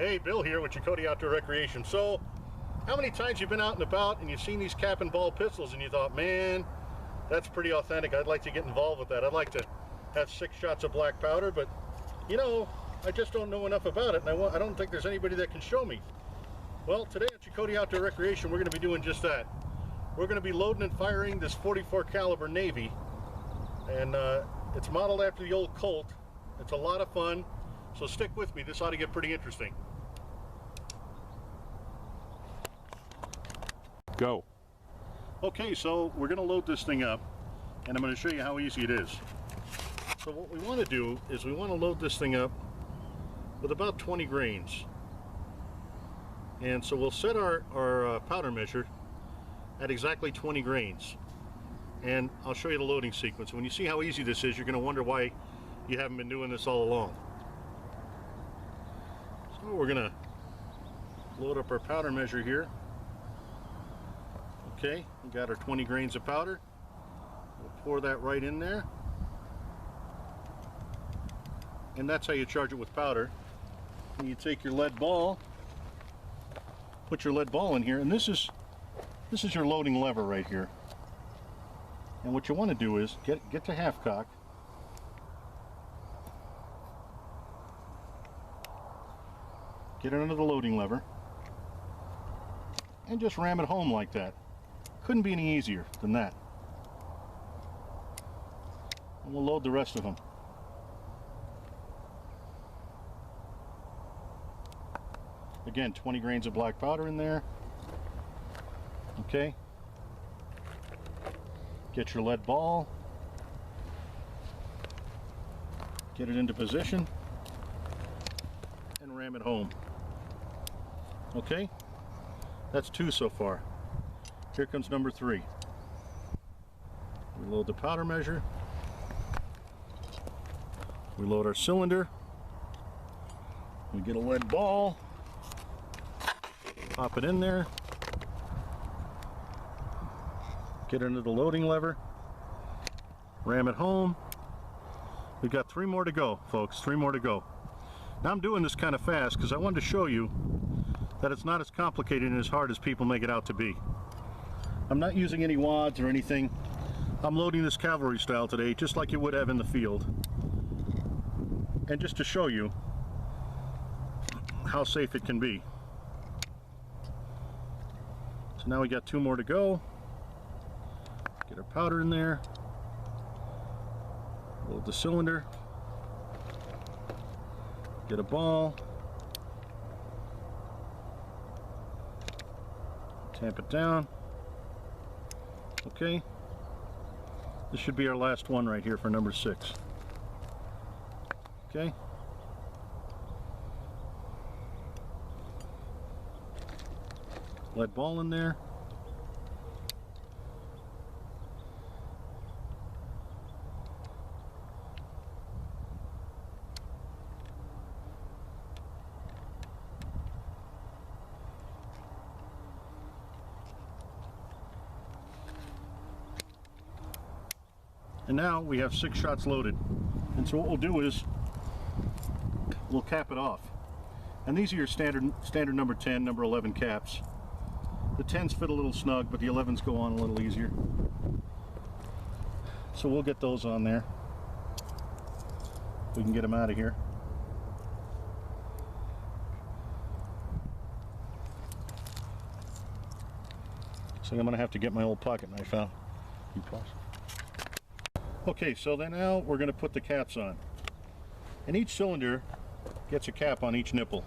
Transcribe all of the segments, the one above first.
Hey, Bill here with Chacote Outdoor Recreation. So, how many times you've been out and about and you've seen these cap and ball pistols and you thought, man, that's pretty authentic. I'd like to get involved with that. I'd like to have 6 shots of black powder, but you know, I just don't know enough about it, and I don't think there's anybody that can show me. Well, today at Chacote Outdoor Recreation, we're going to be doing just that. We're going to be loading and firing this 44 caliber Navy, and it's modeled after the old Colt. It's a lot of fun, so stick with me. This ought to get pretty interesting. Go. Okay, so we're going to load this thing up, and I'm going to show you how easy it is. So what we want to do is we want to load this thing up with about 20 grains. And so we'll set our powder measure at exactly 20 grains. And I'll show you the loading sequence. When you see how easy this is, you're going to wonder why you haven't been doing this all along. So we're going to load up our powder measure here. Okay, we got our 20 grains of powder. We'll pour that right in there. And that's how you charge it with powder. And you take your lead ball, put your lead ball in here, and this is your loading lever right here. And what you want to do is get to half cock. Get it under the loading lever and just ram it home like that. Couldn't be any easier than that. And we'll load the rest of them. Again, 20 grains of black powder in there. Okay. Get your lead ball. Get it into position. And ram it home. Okay. That's 2 so far. Here comes number 3. We load the powder measure. We load our cylinder. We get a lead ball. Pop it in there. Get into the loading lever. Ram it home. We've got 3 more to go, folks. 3 more to go. Now I'm doing this kind of fast because I wanted to show you that it's not as complicated and as hard as people make it out to be. I'm not using any wads or anything. I'm loading this cavalry style today, just like you would have in the field. And just to show you how safe it can be. So now we got 2 more to go. Get our powder in there. Load the cylinder. Get a ball. Tamp it down. Okay. This should be our last one right here for number 6. Okay. Lead ball in there. And now we have 6 shots loaded. And so what we'll do is we'll cap it off. And these are your standard number 10, number 11 caps. The 10s fit a little snug, but the 11s go on a little easier. So we'll get those on there. We can get them out of here. So I'm going to have to get my old pocket knife out. Okay, so then now we're going to put the caps on. And each cylinder gets a cap on each nipple.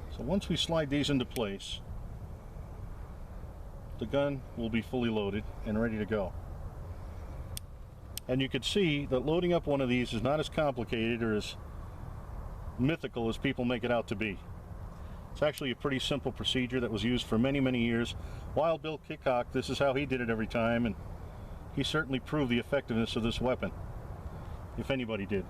So once we slide these into place, the gun will be fully loaded and ready to go. And you can see that loading up one of these is not as complicated or as mythical as people make it out to be. It's actually a pretty simple procedure that was used for many, many years. Wild Bill Hickok, this is how he did it every time, and he certainly proved the effectiveness of this weapon, if anybody did.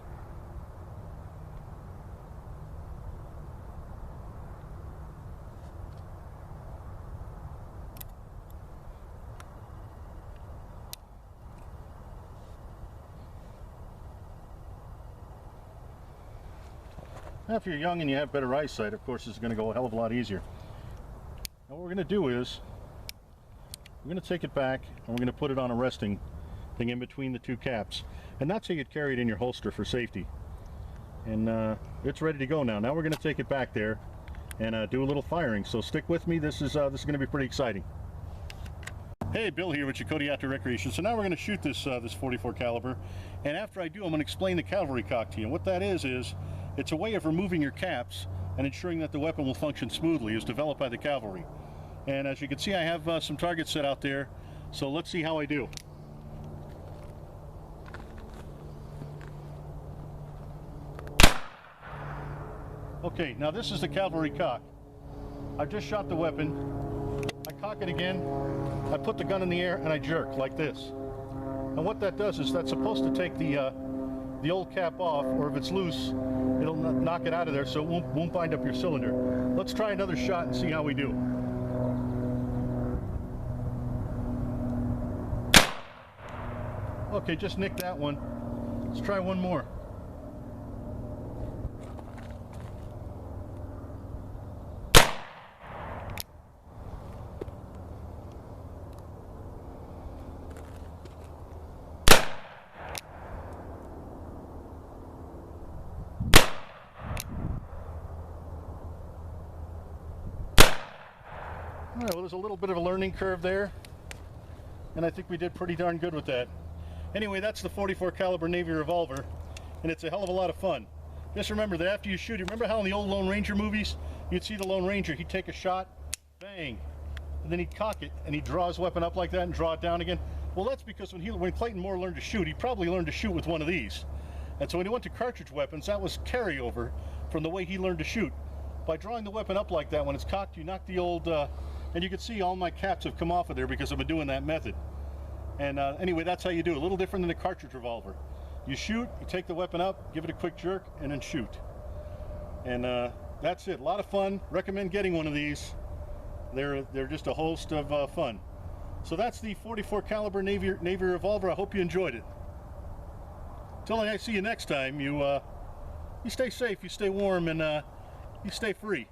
Now, if you're young and you have better eyesight, of course, it's going to go a hell of a lot easier. Now, what we're going to do is we're going to take it back and we're going to put it on a resting thing in between the two caps, and that's how you'd carry it in your holster for safety. And it's ready to go now. Now we're going to take it back there and do a little firing. So stick with me. This is going to be pretty exciting. Hey, Bill here with Chacote Outdoor Recreation. So now we're going to shoot this 44 caliber, and after I do, I'm going to explain the cavalry cock to you. And what that is it's a way of removing your caps and ensuring that the weapon will function smoothly. It's developed by the cavalry. And as you can see, I have some targets set out there. So let's see how I do. Okay, now this is the cavalry cock. I've just shot the weapon. I cock it again. I put the gun in the air and I jerk like this. And what that does is that's supposed to take the old cap off, or if it's loose, it'll knock it out of there so it won't bind up your cylinder. Let's try another shot and see how we do. Okay, just nicked that one. Let's try one more. All right, well, there's a little bit of a learning curve there, and I think we did pretty darn good with that. Anyway, that's the 44 caliber Navy revolver, and it's a hell of a lot of fun. Just remember that after you shoot it, remember how in the old Lone Ranger movies, you'd see the Lone Ranger, he'd take a shot, bang, and then he'd cock it, and he'd draw his weapon up like that and draw it down again. Well, that's because when Clayton Moore learned to shoot, he probably learned to shoot with one of these. And so when he went to cartridge weapons, that was carryover from the way he learned to shoot. By drawing the weapon up like that, when it's cocked, you knock the old, and you can see all my caps have come off of there because I've been doing that method. And anyway, that's how you do it. A little different than a cartridge revolver. You shoot, you take the weapon up, give it a quick jerk, and then shoot. And that's it. A lot of fun. Recommend getting one of these. They're just a host of fun. So that's the 44 caliber Navy revolver. I hope you enjoyed it. Until I see you next time, you stay safe, you stay warm, and you stay free.